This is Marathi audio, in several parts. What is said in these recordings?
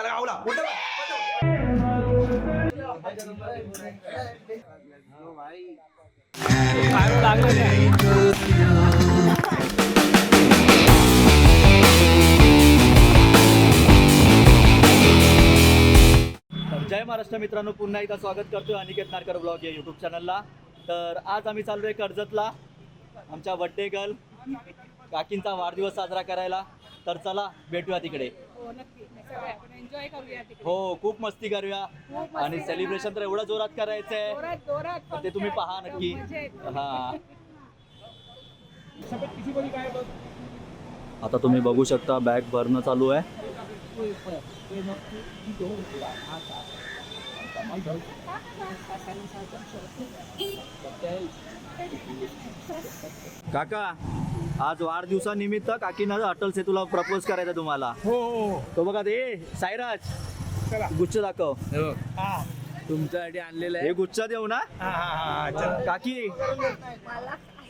त्याला गावला जय महाराष्ट्र मित्रांनो, पुन्हा एकदा स्वागत करतोय अनिकेत नारकर ब्लॉग या यूट्यूब चॅनलला. तर आज आम्ही चाललोय कर्जतला आमच्या बर्थडे गर्ल काकींचा वाढदिवस साजरा करायला. तर चला भेटूया तिकडे. हो नक्की, आपण एन्जॉय करूया तिकडे. हो, खूप मस्ती करूया आणि सेलिब्रेशन तर एवढं जोरात करायचंय, जोरात ते तुम्ही पहा नक्की. हा, आता तुम्ही बघू शकता बॅग भरणं चालू आहे. काका, आज वाढदिवसानिमित्त काकीनं अटल सेतूला प्रपोज करायचं तुम्हाला. हो तो बघा ते साईराज गुच्छ दाखव. तुमच्यासाठी आणलेलं हे गुच्छ देऊ ना काकी.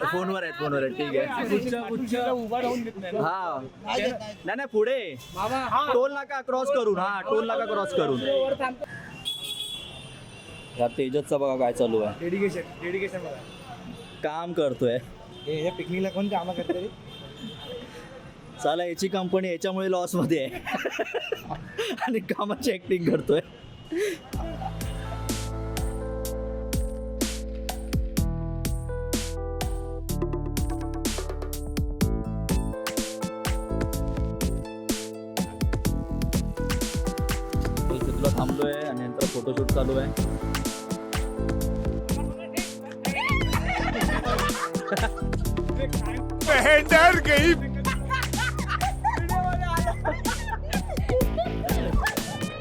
फोनवर आहेत ठीक आहे. उभा राहून घेत नाही. हा नाही पुढे टोल नाका क्रॉस करून. हा, टोल नाका क्रॉस करून. या तेजसचा बघा काय चालू आहे. डेडिकेशन बघा, काम करतोय. हे पिकनिकला कोण कामं करते रे? चला, याची कंपनी याच्यामुळे लॉस मध्ये आहे आणि कामाची ऍक्टिंग करतोय. तिथला थांबलोय आणि नंतर फोटोशूट चालू आहे.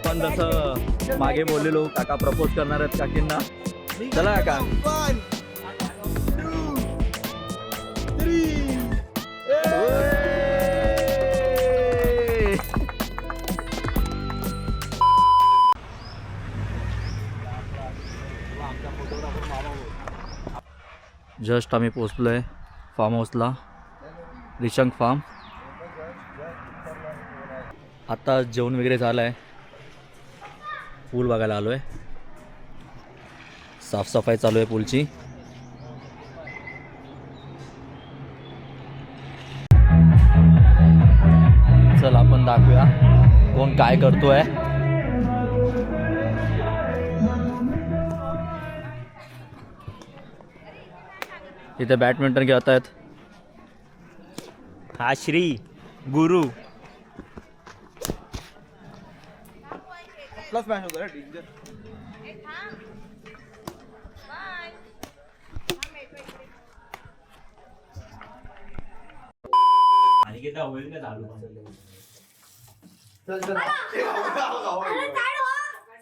पण जसं मागे बोललेलो, काका प्रपोज करणार आहेत काकींना. चला काका. जस्ट आम्ही पोचलोय फार्म हाऊसला, रिशंक फार्म. आता जेवण वगैरे झालं आहे. पूल बघायला आलो आहे. साफसफाई चालू आहे पूलची. चल आपण दाखवूया कोण काय करतोय. इथे बॅडमिंटन खेळत आहेत. हा श्री गुरु. प्लस मॅच होतं डेंजर.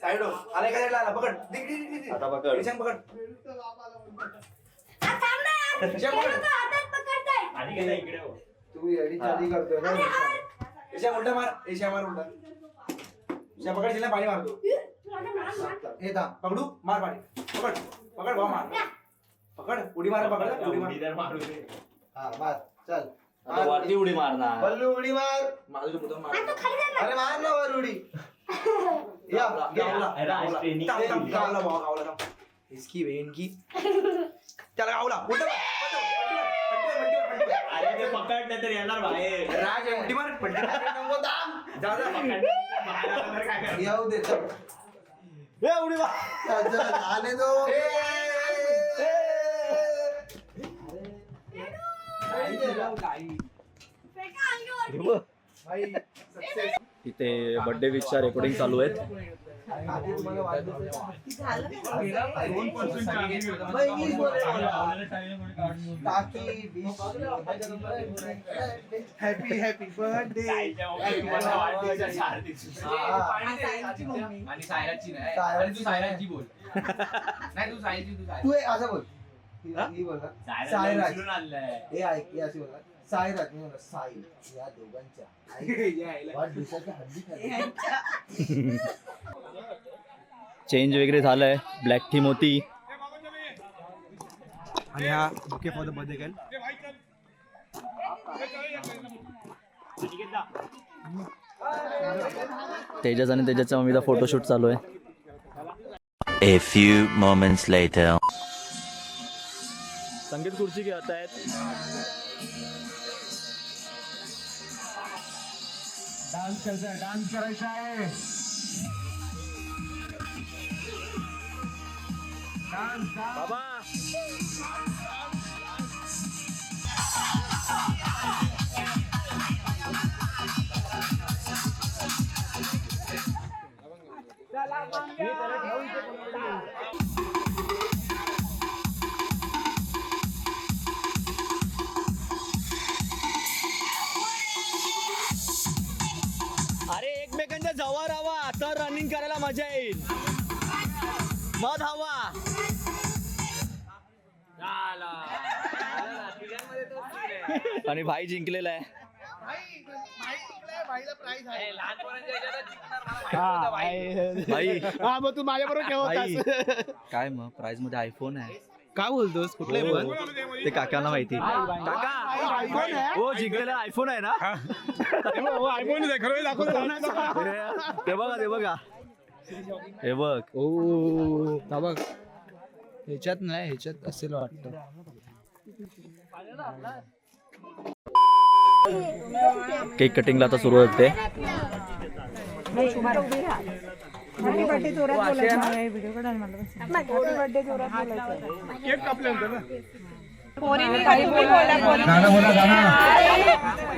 साइड हो. आले का साइडला? पकड. आता पकड. ईशान पकड. तू एडी चाली करतोय ना. ईशा उलटा मार. ईशा मार उलटा. ईशा पकड, जिल्हा पाणी मारतो. हे दा पकडू, मार पाणी. पकड पकड भाऊ, मार. पकड, उडी मार. पकड, उडी मार. हा मार. चल वरती उडी मारणार. बल्लू उडी मार. माझं मुद्दाम मार. अरे मार ना वर उडी. या गावला भाऊ. इसकी बहन की त्याला गावला. उलटा मार. अरे ते पकड नाही तर येणार बाहेर. राज उडी मार. नको दाम. जा येऊ दे. ए उडी मार. आले दो. इथे बर्थडे विशच्या रेकॉर्डिंग चालू आहेत. Happy happy birthday. आणि सायराची नाही, तू सायराची बोल. नाही तू सायराची, तू असं बोल. ही बोल ना सायराज. हे ऐक, हे अशी बोल ना सायराज. मी म्हणलं साई. या दोघांच्या वाढदिवसाच्या हल्ली चेंज वगैरे झालंय. ब्लॅक थीम होती. आणि हा bouquet for the birthday girl. Tejas आणि तेजसच्या मम्मीचा फोटोशूट चालू आहे. A few moments later. संगीत खुर्ची घेत आहेत. डान्स करायचा आहे. बाबा अरे एकमेकांच्या जवळ राहा तर रनिंग करायला मजा येईल. मध हवा. आणि भाई जिंकलेला आहे. भाई हा मग तू माझ्या बरोबर भाई काय मग प्राइज मध्ये आयफोन आहे. काय बोलतोस कुठले पण ते काकांना माहिती. काका हो जिंकलेला आयफोन आहे ना. आयफोन ते बघा ते बघा हे बघ. ओ बघ ह्याच्यात नाही ह्याच्यात असेल वाटतं. केक कटिंगला आता सुरुवात होते.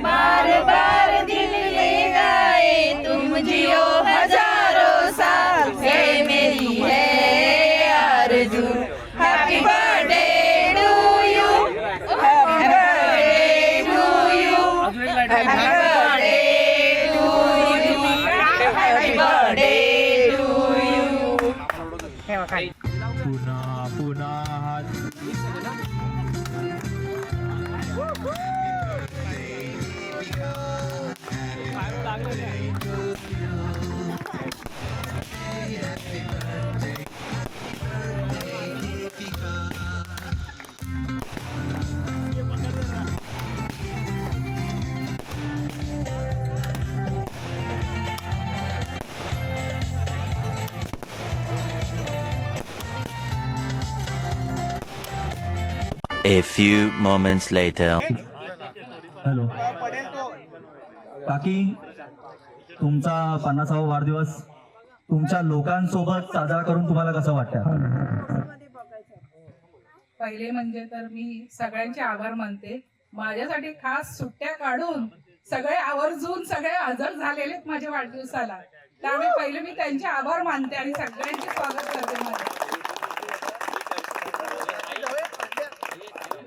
बार बार दिल ले गाए तुम जियो हजारों साल है मेरी है आरज़ू. Happy birthday to you. Happy birthday to you. Happy birthday to you. Happy birthday to you. पुन्हा पुन्हा A few moments later. Hello काकी, तुमचा 50वा वाढदिवस तुमच्या लोकांसोबत साजरा करून तुम्हाला कसं वाटतं? पहिले म्हणजे तर मी सगळ्यांचे आभार मानते. माझ्यासाठी खास सुट्ट्या काढून सगळे आवर्जून सगळे हजर झालेले आहेत माझ्या वाढदिवसाला. त्यामुळे पहिले मी त्यांचे आभार मानते आणि सगळ्यांचे स्वागत करते.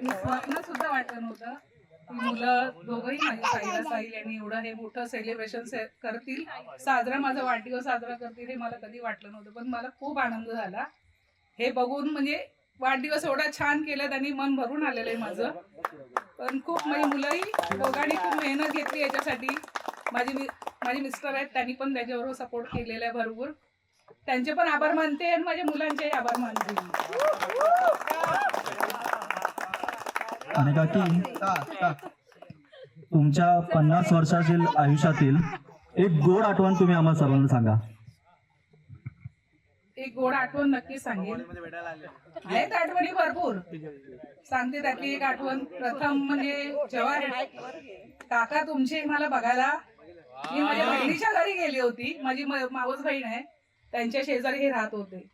माझं स्वप्न सुद्धा वाटलं नव्हतं की मुलं दोघंही माझी साईला साईल यांनी एवढं हे मोठं सेलिब्रेशन करतील, साजरा माझा वाढदिवस साजरा करतील, हे मला कधी वाटलं नव्हतं. पण मला खूप आनंद झाला हे बघून. म्हणजे वाढदिवस एवढा छान केला त्यांनी, मन भरून आलेलं आहे माझं. पण खूप माझी मुलंही दोघांनी खूप मेहनत घेतली याच्यासाठी. माझे मिस्टर आहेत, त्यांनी पण त्याच्याबरोबर सपोर्ट केलेला आहे भरपूर. त्यांचे पण आभार मानते आणि माझ्या मुलांचेही आभार मानते. आणि काकी, तुमच्या 50 वर्षातील आयुष्यातील एक गोड आठवण तुम्ही आम्हाला सर्वांना सांगा. एक गोड आठवण नक्की सांगेल. आहेत आठवणी भरपूर, सांगते त्यातली एक आठवण. प्रथम म्हणजे जेव्हा काका तुमचे मला बघायला मी माझ्या बहिणीच्या घरी गेली होती. माझी मावस बहीण आहे, त्यांच्या शेजारी हे राहत होते.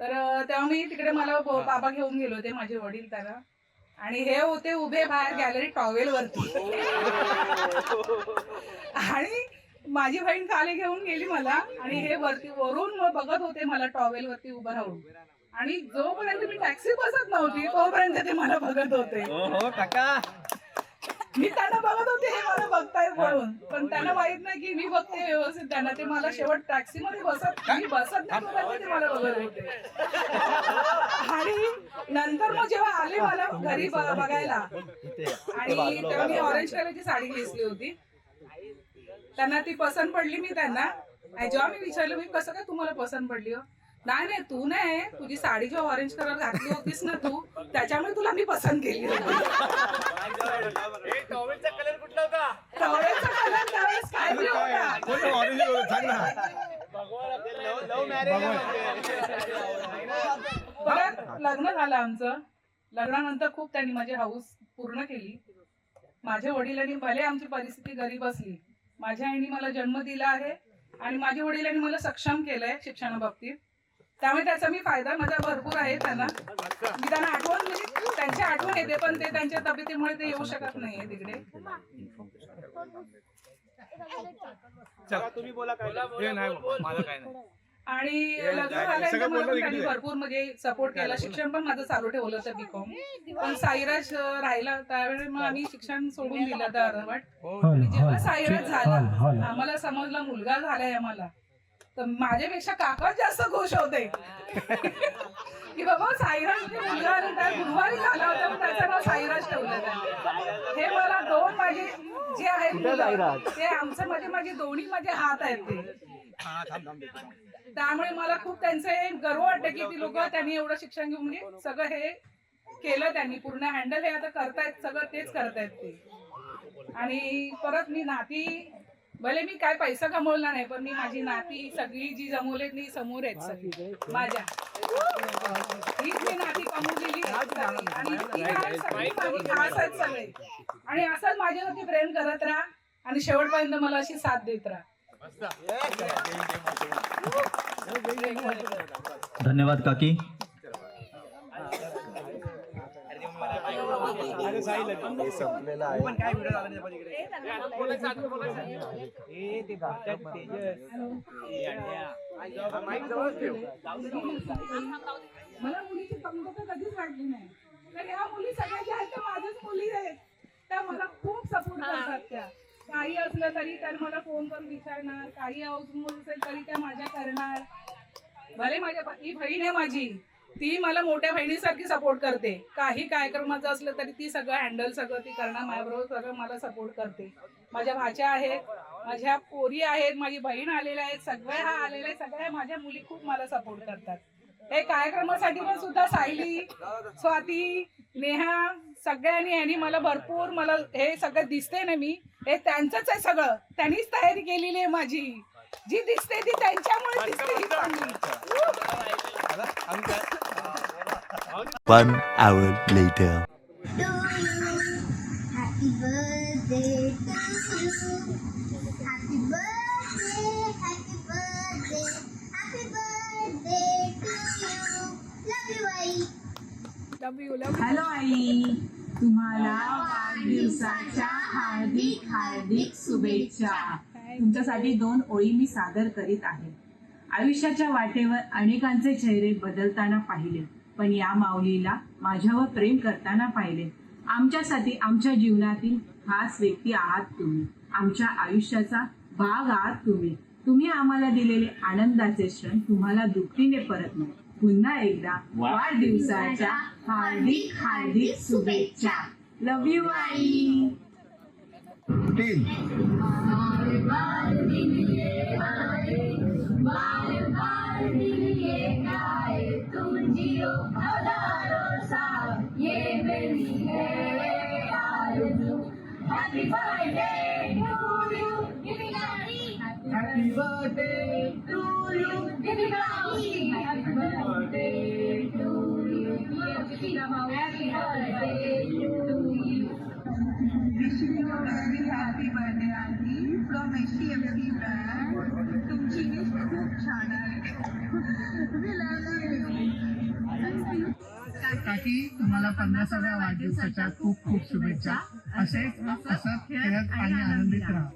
तर तेव्हा मी तिकडे मला बाबा घेऊन गेले होते, माझे वडील त्यांना. आणि हे होते उभे बाहेर गॅलरी टॉवेल वरती. आणि माझी बहीण खाली घेऊन गेली मला आणि हे वरती वरून बघत होते मला टॉवेल वरती उभं राहून. आणि जोपर्यंत मी टॅक्सी बसत नव्हती तोपर्यंत ते मला बघत होते. मी त्यांना बघत होते हे मला बघतायत म्हणून, पण त्यांना माहित नाही की मी बघते व्यवस्थित त्यांना. ते मला शेवट टॅक्सी मध्ये मी बसत नाही तोपर्यंत ते मला बघत होते. आणि नंतर मग जेव्हा आले मला घरी बघायला, आणि तेव्हा मी ऑरेंज कलरची साडी नेसली होती. त्यांना ती पसंत पडली. मी त्यांना जेव्हा मी विचारलं मी कसं काय तुम्हाला पसंत पडली हो, नाही नाही, तू नाही, तुझी साडी जो ऑरेंज कलर घातली होतीस ना तू, त्याच्यामुळे तुला मी पसंत केली होती. टॉवेलचा कलर त्यावेळेस काय blue होता. परत लग्न झालं आमचं. लग्नानंतर खूप त्यांनी माझी हाऊस पूर्ण केली. माझ्या वडिलांनी भले आमची परिस्थिती गरीब असली, माझ्या आईने मला जन्म दिला आहे आणि माझ्या वडिलांनी मला सक्षम केलंय शिक्षणाबाबतीत. त्यामुळे त्याचा मी फायदा माझा भरपूर आहे त्यांना. मी त्यांना आठवण, म्हणजे त्यांची आठवण येते, पण ते त्यांच्या तब्येतीमुळे ते येऊ शकत नाहीये तिकडे. तुम्ही बोला काय माझं काय नाही. आणि लग्न झाल्यानंतर मला पण त्यांनी भरपूर म्हणजे सपोर्ट केला. शिक्षण पण माझं चालू ठेवलं होतं बीकॉम, पण साईराज राहिला त्यावेळी मग आम्ही शिक्षण सोडून दिलं होतं अर्धवट. जेव्हा साईराज झाला, आम्हाला समजलं मुलगा झालाय आम्हाला, तर माझ्यापेक्षा काका जास्त खुश होते की बाबा साईराज मुलगा गुरुवारी झाला होता, पण त्याचं नाव साईराज ठेवलं त्यांनी. हे मला दोन माझे जे आहेत ते आमचं माझे दोन्ही माझे हात आहेत ते. त्यामुळे मला खूप त्यांचे गर्व वाटतं की ती लोक त्यांनी एवढं शिक्षण घेऊन म्हणजे सगळं हे केलं, त्यांनी पूर्ण हँडल हे आता करतायत, सगळं तेच करतायत ते. आणि परत मी नाती, भले मी काय पैसा कमवला नाही, पण मी माझी नाती सगळी जी जमवलेत नी समोर आहेत सगळी माझ्या. हीच मी नाती कमवलेली आणि ती सगळी माझी खास आहेत सगळे. आणि असंच माझ्यावरती प्रेम करत राहा आणि शेवटपर्यंत मला अशी साथ देत राहा. धन्यवाद काकी. संपलेला आहे. मला मुलीची कमतरता कधीच वाटली नाही. तर ह्या मुली सगळ्या ज्या आहेत त्या माझ्याच मुली आहेत. त्या मला खूप सपोर्ट करतात. त्या काही असलं तरी त्या मला फोन करून विचारणार, काही अवसर असेल तरी त्या माझ्या करणार. भले माझ्या ही बहीण आहे माझी, ती मला मोठ्या बहिणीसारखी सपोर्ट करते. काही कार्यक्रमाचं असलं तरी ती सगळं हँडल सगळं ती करणार माझ्याबरोबर, सगळं मला सपोर्ट करते. माझ्या भाच्या आहेत, माझ्या पोरी आहेत, माझी बहीण आलेल्या आहेत, सगळ्या हा आलेल्या आहेत, सगळ्या माझ्या मुली खूप मला सपोर्ट करतात. हे कार्यक्रमासाठी पण सुद्धा सायली, स्वाती, नेहा सगळ्यांनी यांनी मला भरपूर, मला हे सगळं दिसते ना मी, हे त्यांचंच आहे सगळं. त्यांनीच तयारी केलेली आहे माझी. जी दिसते ती त्यांच्यामुळे दिसते ही चांगली. 1 hour later. Happy birthday to you. Happy birthday, happy birthday, happy birthday to you. Love you, आई. हॅलो आई, तुम्हाला वाढदिवसाच्या हार्दिक हार्दिक शुभेच्छा. तुमच्यासाठी 2 ओळी मी सादर करीत आहे. आयुष्याच्या वाटेवर अनेकांचे चेहरे बदलताना पाहिले, पण या माऊलीला माझ्यावर प्रेम करताना पाहिले. आमच्यासाठी आमच्या जीवनातील खास व्यक्ती आहात तुम्ही. आमच्या आयुष्याचा भाग आहात तुम्ही. तुम्ही आम्हाला दिलेले आनंदाचे क्षण तुम्हाला दुःखीने परत नाही. पुन्हा एकदा वाढदिवसाच्या हार्दिक हार्दिक शुभेच्छा. लव you I. 3 Happy birthday to you. Happy birthday to you. Happy birthday to you. Happy birthday to you. Wishing you a very happy birthday आजी from HDFC Bank. तुमची लिस्ट खूप छान आहे. We love you. काकी, तुम्हाला 50व्या वाढदिवसाच्या खूप खूप शुभेच्छा. असेच हसत खेळत आणि आनंदित राहा.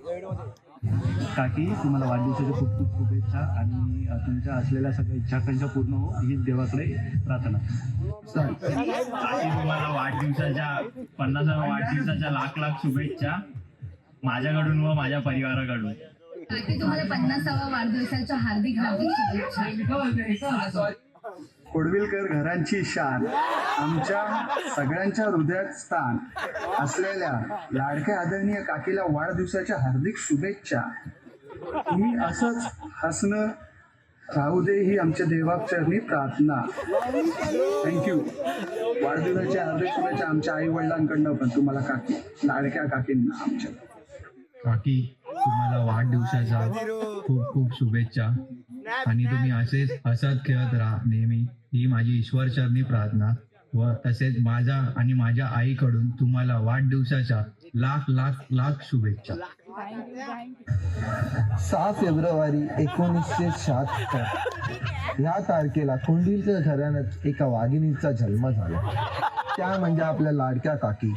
काकी, तुम्हाला वाढदिवसाच्या खूप खूप शुभेच्छा आणि तुमच्या असलेल्या सगळ्या इच्छाकांक्षा पूर्ण हो हीच देवाकडे प्रार्थना. काकी, तुम्हाला वाढदिवसाच्या 50व्या वाढदिवसाच्या लाख लाख शुभेच्छा माझ्याकडून व माझ्या परिवाराकडून. काकी, तुम्हाला 50वा वाढदिवसाच्या हार्दिक हार्दिक शुभेच्छा. कोडविलकर घरांची शान, आमच्या सगळ्यांच्या हृदयात स्थान असलेल्या लाडक्या आदरणीय काकीला वाढदिवसाच्या हार्दिक शुभेच्छा. तुम्ही असंच हसणं राहू दे ही आमच्या देवाचरणी प्रार्थना. थँक्यू. वाढदिवसाच्या हार्दिक शुभेच्छा आमच्या आई वडिलांकडनं पण तुम्हाला काकी, लाडक्या काकींना आमच्या. काकी तुम्हाला वाढदिवसाच्या खूप खूप शुभेच्छा आणि तुम्ही असेच हसत खेळत राहा नेहमी, ही माझी ईश्वरचरणी प्रार्थना. व तसेच माझा आणि माझ्या आईकडून तुम्हाला वाढदिवसाच्या लाख लाख लाख शुभेच्छा. 6 फेब्रुवारी 1976 ह्या तारखेला कोंडिलकर घराण्यात एका वाघिणीचा जन्म झाला. त्या म्हणजे आपल्या लाडक्या काकी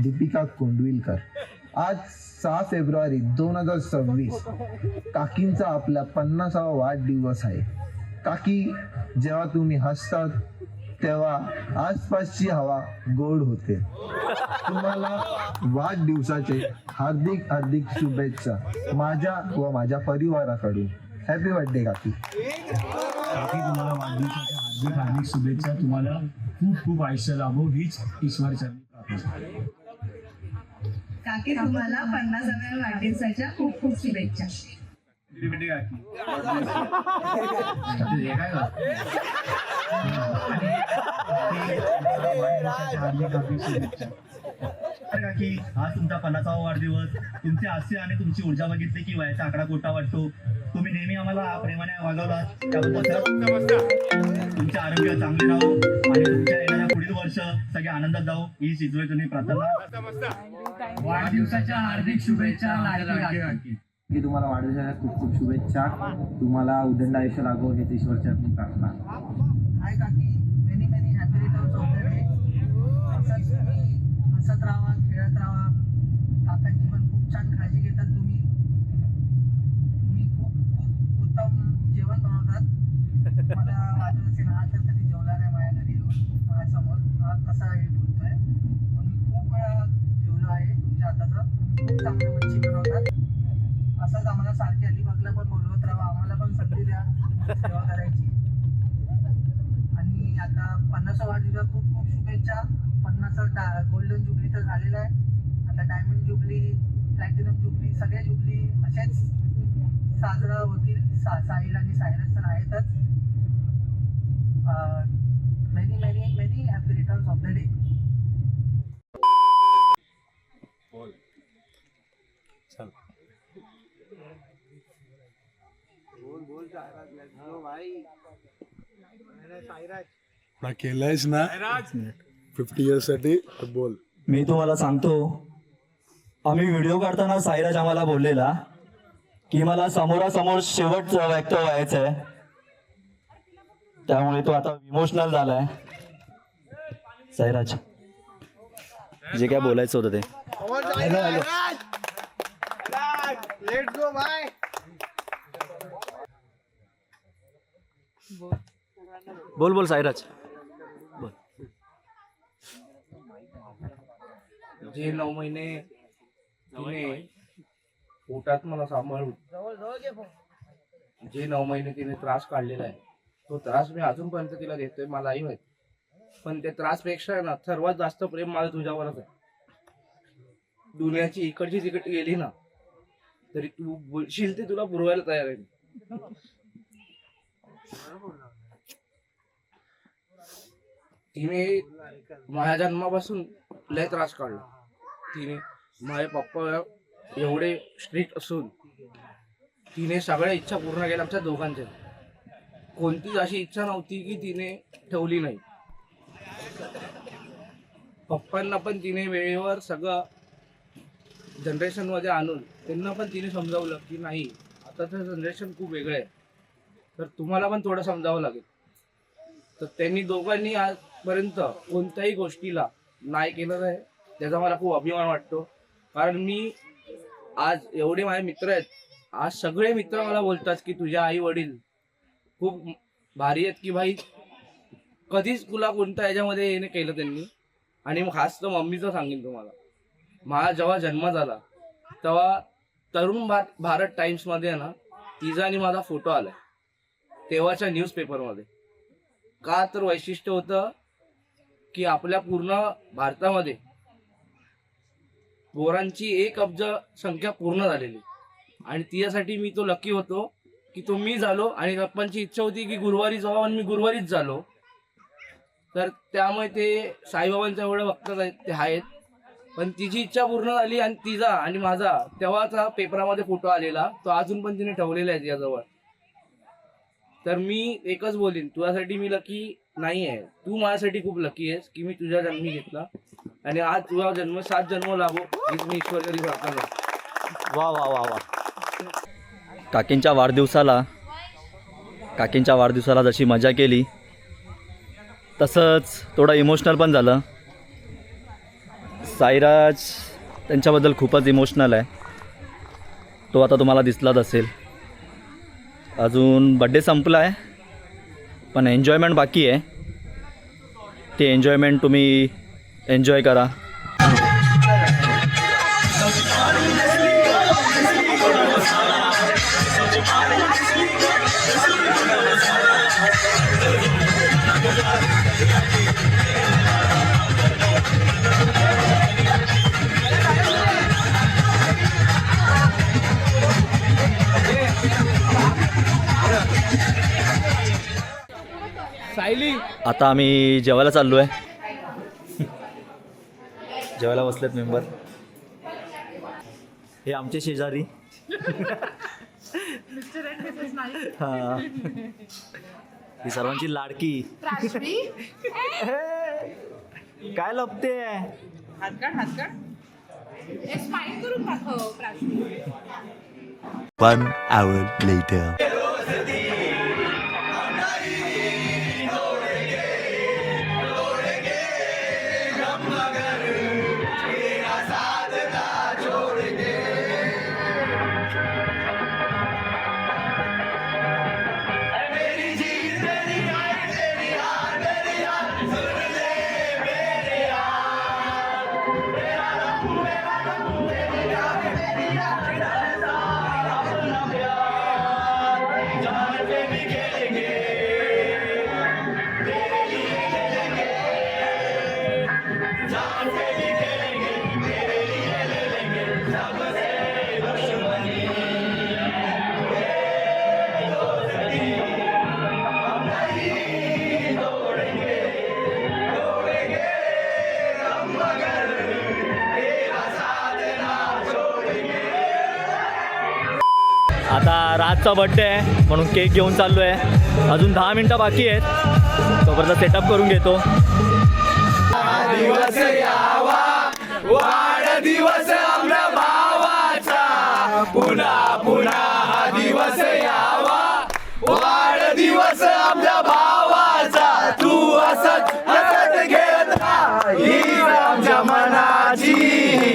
दीपिका कोंडविलकर. आज 6 फेब्रुवारी 2026 काकींचा आपला 50वा वाढदिवस आहे. काकी, जेव्हा तुम्ही हसतात तेव्हा आसपासची हवा गोड होते. तुम्हाला वाढदिवसाचे हार्दिक हार्दिक शुभेच्छा माझ्या व माझ्या परिवाराकडून. हॅपी बर्थडे काकी. काकी तुम्हाला वाढदिवसाच्या हार्दिक हार्दिक शुभेच्छा. तुम्हाला खूप खूप आयुष्य लाभो हीच ईश्वरचरणी प्रार्थना. काकी तुम्हाला 50व्या वाढदिवसाच्या खूप खूप शुभेच्छा. काकी आज तुमचा 50वा वाढदिवस. तुमचे हास्य आणि तुमची ऊर्जा बघितली की वयाचा आकडा खोटा वाटतो. तुम्ही नेहमी आम्हाला प्रेमाने वागवलात त्याबद्दल तुमचे आरोग्य चांगले राहो आणि तुमच्या येणाऱ्या पुढील वर्ष सगळे आनंदात जाऊ हीच ईश्वरचरणी प्रार्थना. वाढदिवसाच्या हार्दिक शुभेच्छा लाडकी काकी. की तुम्हाला वाढदिवसाच्या खूप खूप शुभेच्छा. तुम्हाला उदंड आयुष्य लागो हेच ईश्वरचरणी प्रार्थना. हाय काकी, many many happy returns of the day. असंच तुम्ही हसत राहा, खेळत राहा. काकांची पण खूप छान काळजी घेतात तुम्ही. तुम्ही खूप खूप उत्तम जेवण बनवतात. मला वाटत असेल हा तर कधी जेवला नाही माझ्या घरी येऊन माझ्यासमोर. हा कसा हे बोलतोय पण मी खूप वेळा जेवलो आहे तुमच्या हाताचं. तुम्ही खूप चांगली मच्छी बनवतात. असंच आम्हाला सारखी अलिबागला पण बोलवत राहा. आम्हाला पण संधी द्या सेवा करायची. आणि आता 50वा वाढदिवसाच्या खूप खूप शुभेच्छा. 50 गोल्डन जुबली तर झालेला आहे. आता डायमंड जुबली, प्लॅटिनम जुबली, सगळे जुबली असेच साजरा होतील. साहिल आणि सायरस तर आहेतच. Many many many happy returns of the day. केलंयस ना 50 इयर्स साठी बोल. मी तुम्हाला सांगतो, आम्ही व्हिडिओ काढताना साईराज आम्हाला बोललेला की मला समोरासमोर शेवटचं व्यक्त व्हायचं आहे. त्यामुळे तो आता इमोशनल झालाय. साईराज, जे काय बोलायचं होतं ते लेट्स गो बाय. बोल बोल साईराज बोल. जे 9 महिने तिने पोटात मला सांभाळून जे 9 महिने तिने त्रास काढलेला आहे तो त्रास मी अजूनपर्यंत तिला देतोय. मलाही माहित, पण त्या त्रासपेक्षा ना सर्वात जास्त प्रेम मला तुझ्यावरच आहे. दुनियाची इकडची तिकडे गेली ना तरी तू बोलशील ते तुला पुरवायला तयार आहे. तिने माझ्या जन्मापासून लय त्रास काढला. तिने माझे पप्पा एवढे स्ट्रिक्ट असून तिने सगळ्या इच्छा पूर्ण केल्या आमच्या दोघांच्या. कोणतीच अशी इच्छा नव्हती की तिने ठेवली नाही. पप्पांना पण तिने वेळेवर सगळं जनरेशन मध्ये आणून त्यांना पण तिने समजावलं की नाही आताचं जनरेशन खूप वेगळं आहे, तर तुम्हाला पण थोडं समजावं लागेल. तर त्यांनी दोघांनी आजपर्यंत कोणत्याही गोष्टीला नाही केलं आहे, त्याचा मला खूप अभिमान वाटतो. कारण मी आज एवढे माझे मित्र आहेत, आज सगळे मित्र मला बोलतात की तुझे आई वडील खूप भारी आहेत की भाई कधीच तुला कोणत्या याच्यामध्ये येणे केलं त्यांनी. आणि मग खास तर मम्मीचं सांगेन तुम्हाला, माझा जेव्हा जन्म झाला तेव्हा तरुण भारत टाइम्समध्ये ना तिचा आणि माझा फोटो आलाय तेव्हाच्या न्यूजपेपरमध्ये. का तर वैशिष्ट्य होतं की आपल्या पूर्ण भारतामध्ये पोरांची 1 अब्ज संख्या पूर्ण झालेली आणि तिच्यासाठी मी तो लकी होतो की तो मी झालो आणि पप्पांची इच्छा होती की गुरुवारी जावं आणि मी गुरुवारीच झालो. तर त्यामुळे ते साईबाबांच्या एवढं भक्त ते आहेत. पण तिची इच्छा पूर्ण झाली आणि तिचा आणि माझा तेव्हाचा पेपरामध्ये फोटो आलेला, तो अजून पण तिने ठेवलेला आहे तिच्याजवळ. तर मी एकच बोलीन, तुझ्यासाठी मी लकी नाही आहे, तू माझ्यासाठी खूप लकी आहेस की मी तुझ्या जन्मी घेतला आणि आज तुझा जन्म 7 जन्म लाभो हीच मी ईश्वरचरणी प्रार्थना करतो. वा वा वा वा. काकींच्या वाढदिवसाला जशी मजा केली तसंच थोडं इमोशनल पण झालं. साईराज त्यांच्याबद्दल खूपच इमोशनल आहे, तो आता तुम्हाला दिसलाच असेल. अजून बड्डे संपला आहे पण एन्जॉयमेंट बाकी आहे, ते एन्जॉयमेंट तुम्ही एन्जॉय करा. सायली आता आम्ही जेवायला चाललो आहे. जेवायला बसलेत मेंबर. हे आमचे शेजारी. हां, ही सर्वांची लाडकी. काय लपते? One hour later. आता राजचा बड्डे आहे म्हणून केक घेऊन चाललो आहे. अजून 10 मिनटं बाकी आहेत, तोपर्यंत सेटअप करून घेतो. दिवस यावा वाढदिवस आपल्या भावाचा, पुन्हा पुन्हा हा दिवस यावा वाढदिवस आपल्या भावाचा. तू हसत हसत घेत हीच आमच्या मनाची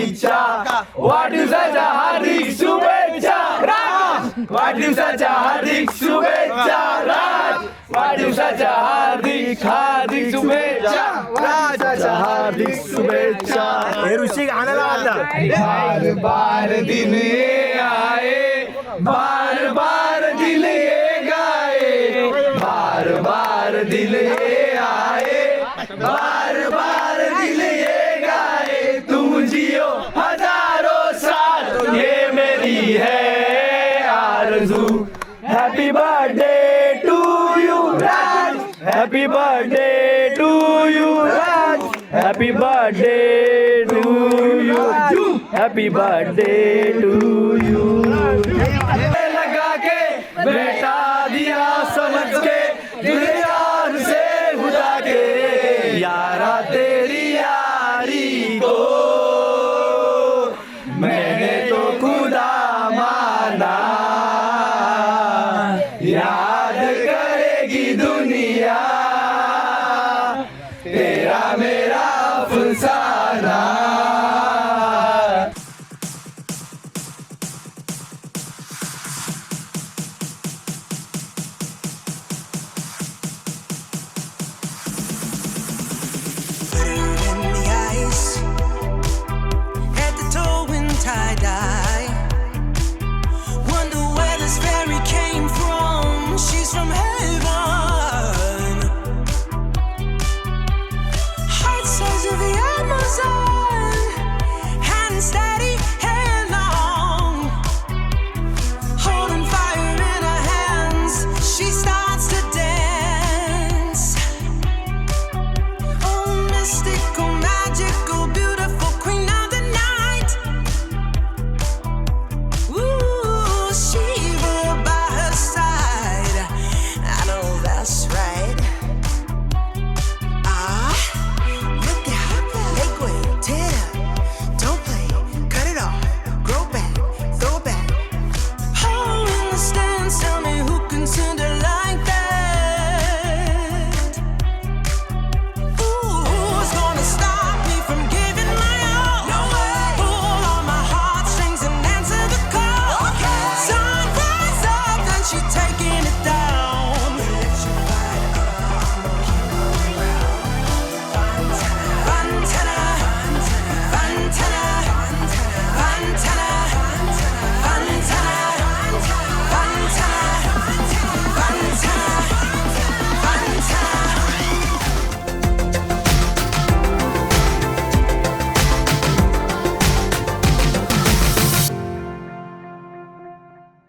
इच्छा. वाढदिवसाच्या हार्दिक शुभेच्छा राज, वाढदिवसाच्या हार्दिक शुभेच्छा राज, वाढदिवसाच्या हार्दिक हार्दिक शुभेच्छा राजाच्या हार्दिक शुभेच्छा. हे ऋषी गाणं लावता. बार बार दिन ये आए, बार बार दिल ये गाए, बार बार दिल ये आए, बार बार दिल ये गाए. तुम जियो हजारों साल ये मेरी है आरज़ू. Happy birthday to you Raj, happy birthday to you Raj, happy birthday to you, happy birthday to you. लगा के बेटा दिया समझ के तुझे यार से खुदा के, यारा तेरी यारी को मैंने तो खुदा माना. याद करेगी दुनिया तेरा मेरा अफसाना.